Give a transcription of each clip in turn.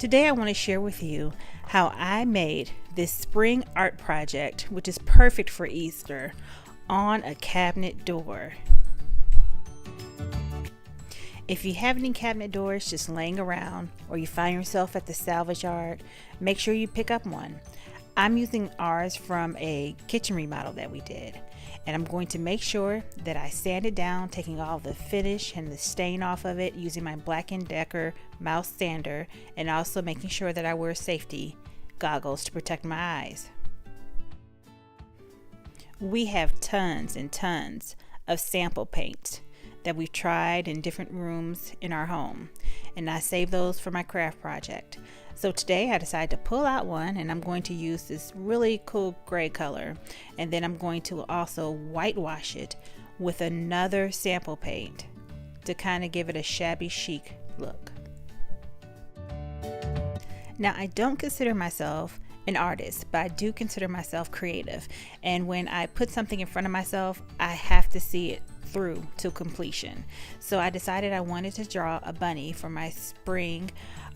Today I want to share with you how I made this spring art project, which is perfect for Easter, on a cabinet door. If you have any cabinet doors just laying around, or you find yourself at the salvage yard, make sure you pick up one. I'm using ours from a kitchen remodel that we did, and I'm going to make sure that I sand it down, taking all the finish and the stain off of it using my Black & Decker mouse sander, and also making sure that I wear safety goggles to protect my eyes. We have tons and tons of sample paints that we've tried in different rooms in our home, and I saved those for my craft project. So today I decided to pull out one, and I'm going to use this really cool gray color, and then I'm going to also whitewash it with another sample paint to kind of give it a shabby chic look. Now, I don't consider myself an artist, but I do consider myself creative, and when I put something in front of myself, I have to see it through to completion. So I decided I wanted to draw a bunny for my spring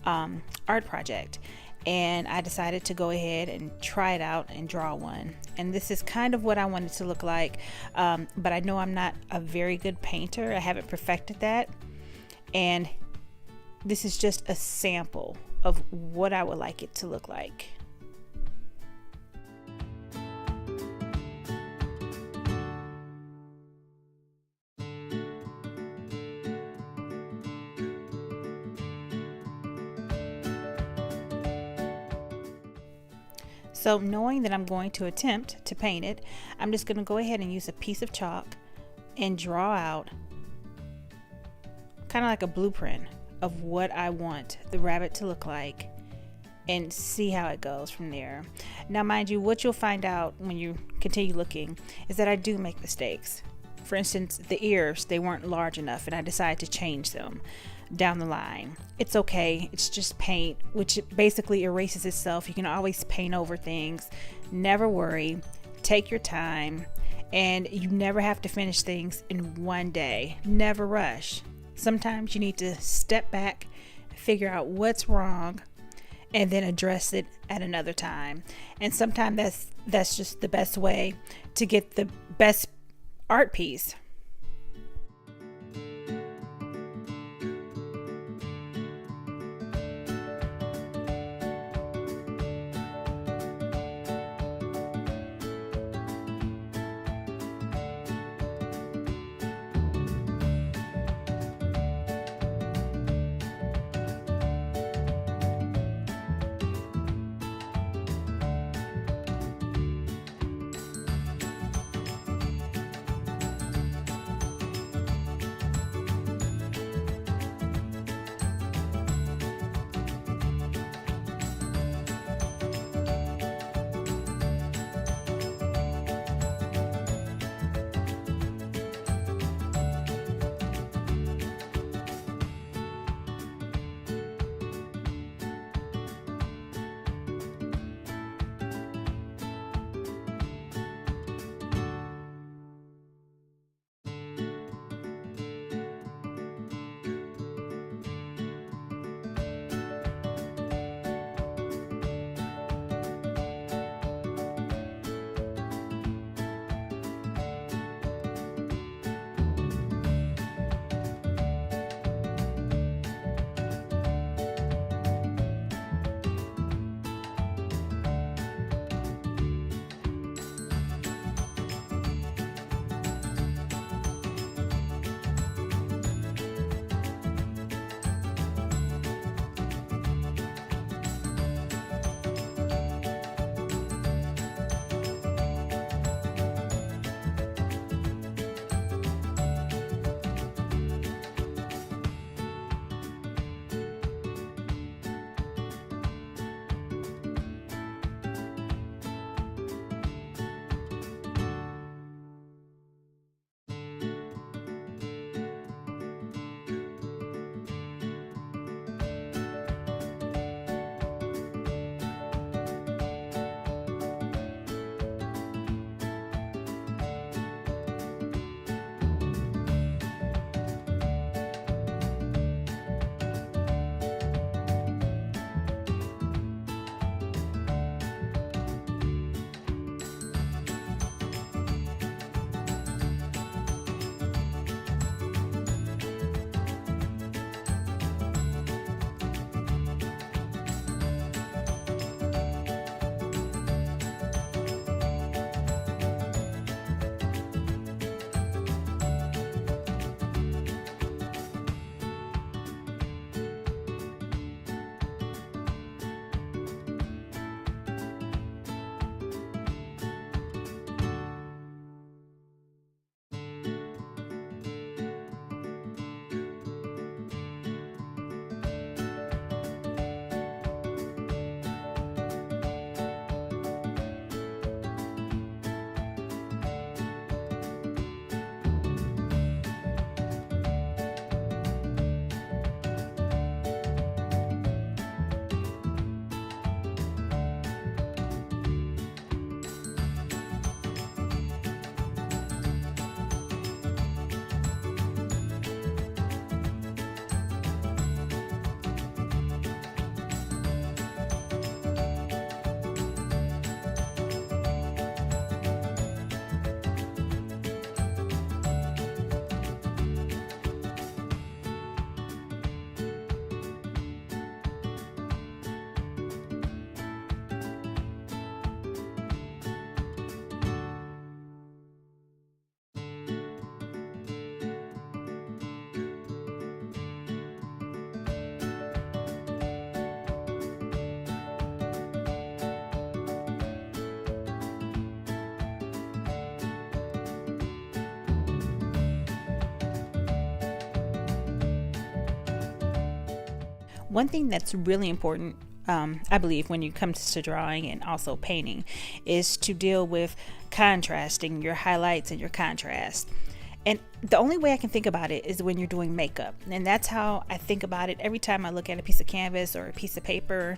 art project, and I decided to go ahead and try it out and draw one. And this is kind of what I wanted to look like, but I know I'm not a very good painter. I haven't perfected that, and this is just a sample of what I would like it to look like. So knowing that I'm going to attempt to paint it, I'm just going to go ahead and use a piece of chalk and draw out kind of like a blueprint of what I want the rabbit to look like, and see how it goes from there. Now, mind you, what you'll find out when you continue looking is that I do make mistakes. For instance, the ears, they weren't large enough, and I decided to change them down the line. It's okay, it's just paint, which basically erases itself. You can always paint over things. Never worry, take your time, and you never have to finish things in one day. Never rush. Sometimes you need to step back, figure out what's wrong, and then address it at another time. And sometimes that's just the best way to get the best art piece. One thing that's really important, I believe, when you come to drawing and also painting, is to deal with contrasting your highlights and your contrast. And the only way I can think about it is when you're doing makeup. And that's how I think about it every time I look at a piece of canvas or a piece of paper.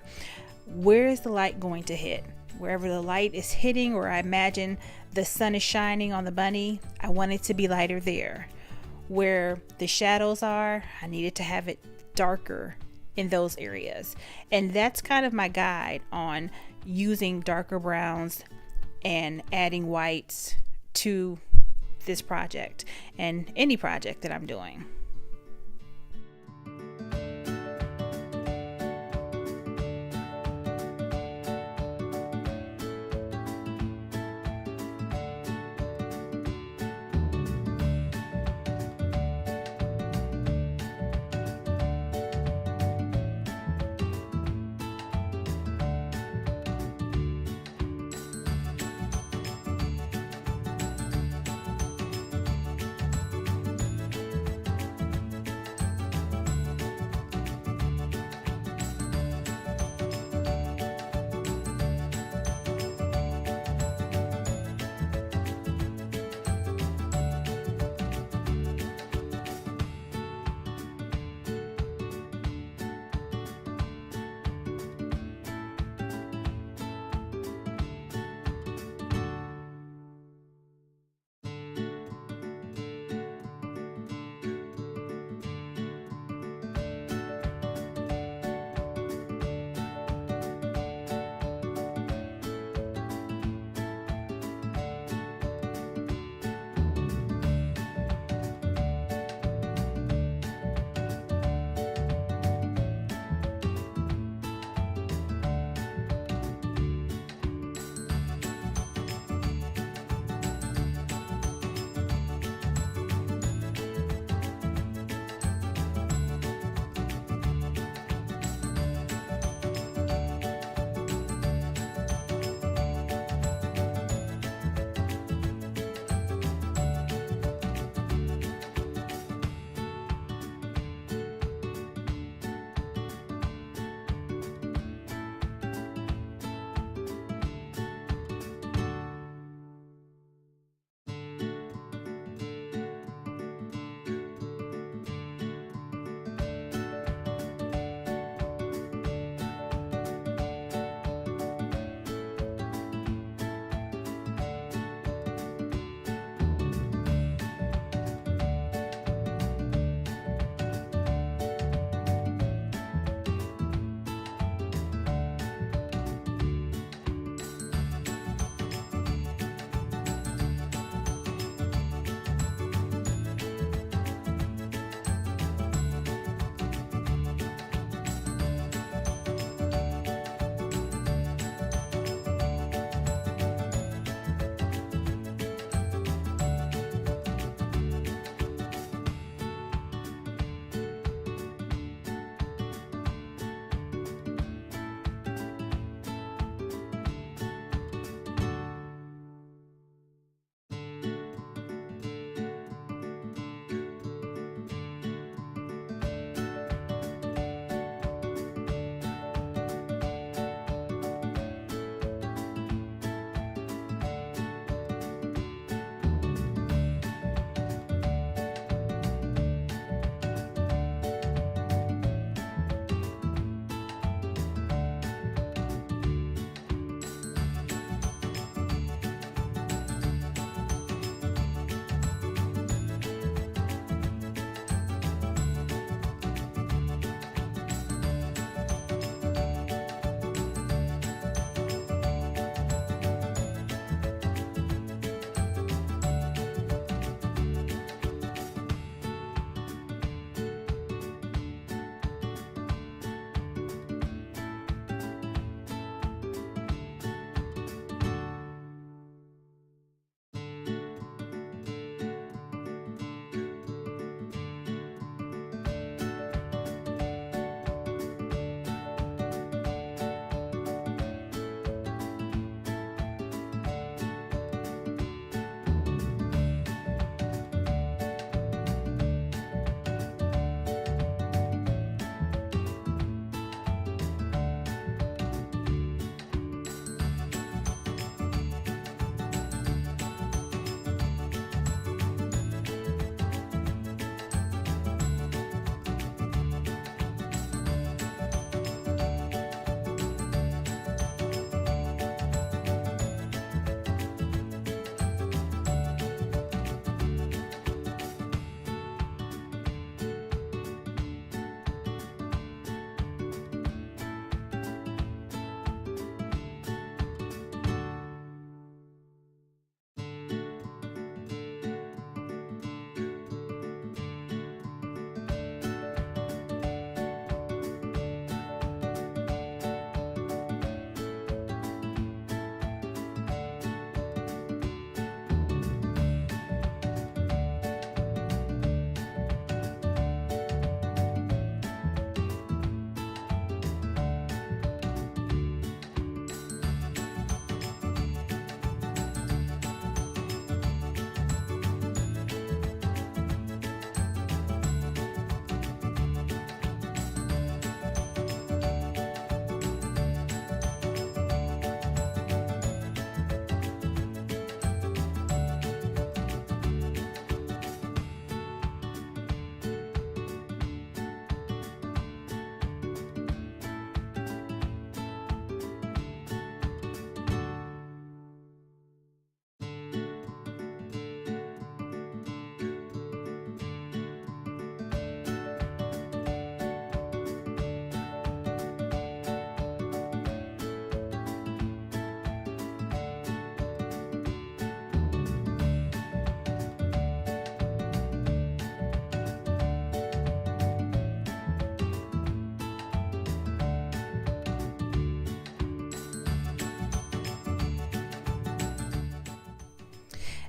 Where is the light going to hit? Wherever the light is hitting, or I imagine the sun is shining on the bunny, I want it to be lighter there. Where the shadows are, I need it to have it darker in those areas. And that's kind of my guide on using darker browns and adding whites to this project and any project that I'm doing.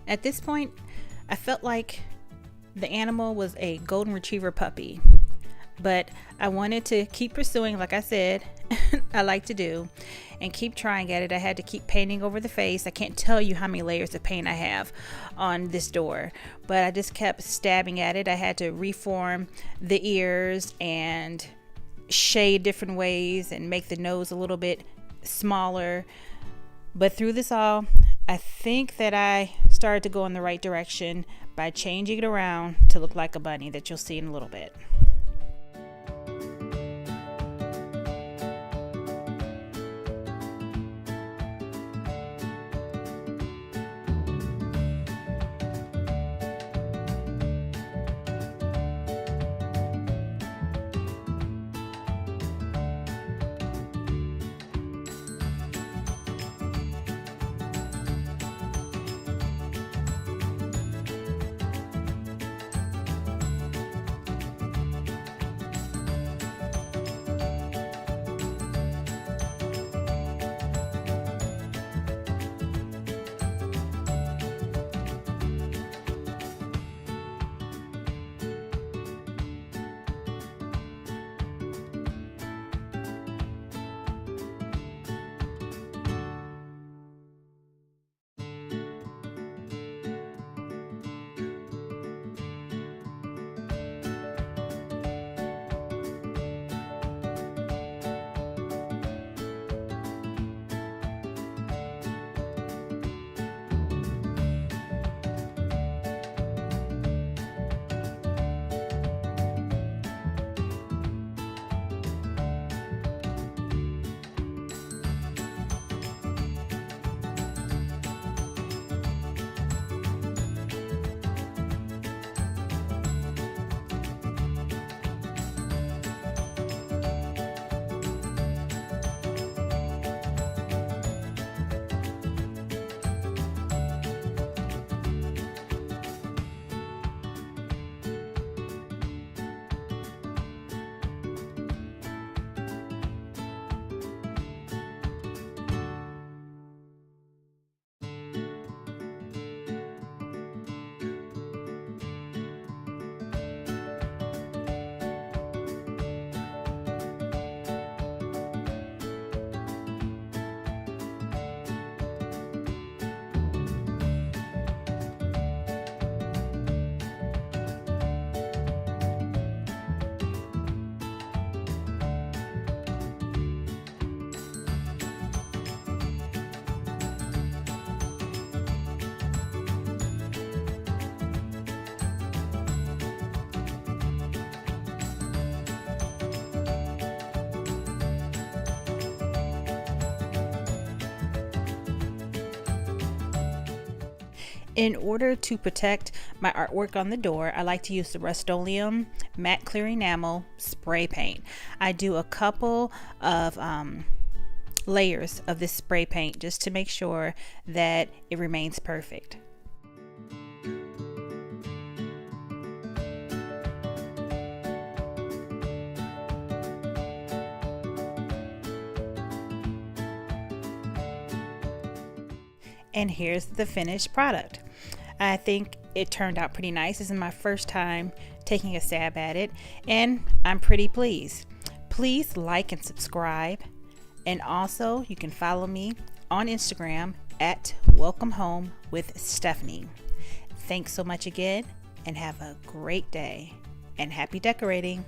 At this point, I felt like the animal was a golden retriever puppy, but I wanted to keep pursuing, like I said, I like to do, and keep trying at it. I had to keep painting over the face. I can't tell you how many layers of paint I have on this door, but I just kept stabbing at it. I had to reform the ears and shade different ways and make the nose a little bit smaller. But through this all, I think that I started to go in the right direction by changing it around to look like a bunny that you'll see in a little bit. In order to protect my artwork on the door, I like to use the Rust-Oleum Matte Clear Enamel spray paint. I do a couple of layers of this spray paint just to make sure that it remains perfect. And here's the finished product. I think it turned out pretty nice. This is my first time taking a stab at it, and I'm pretty pleased. Please like and subscribe, and also you can follow me on Instagram at Welcome Home with Stephanie. Thanks so much again, and have a great day, and happy decorating.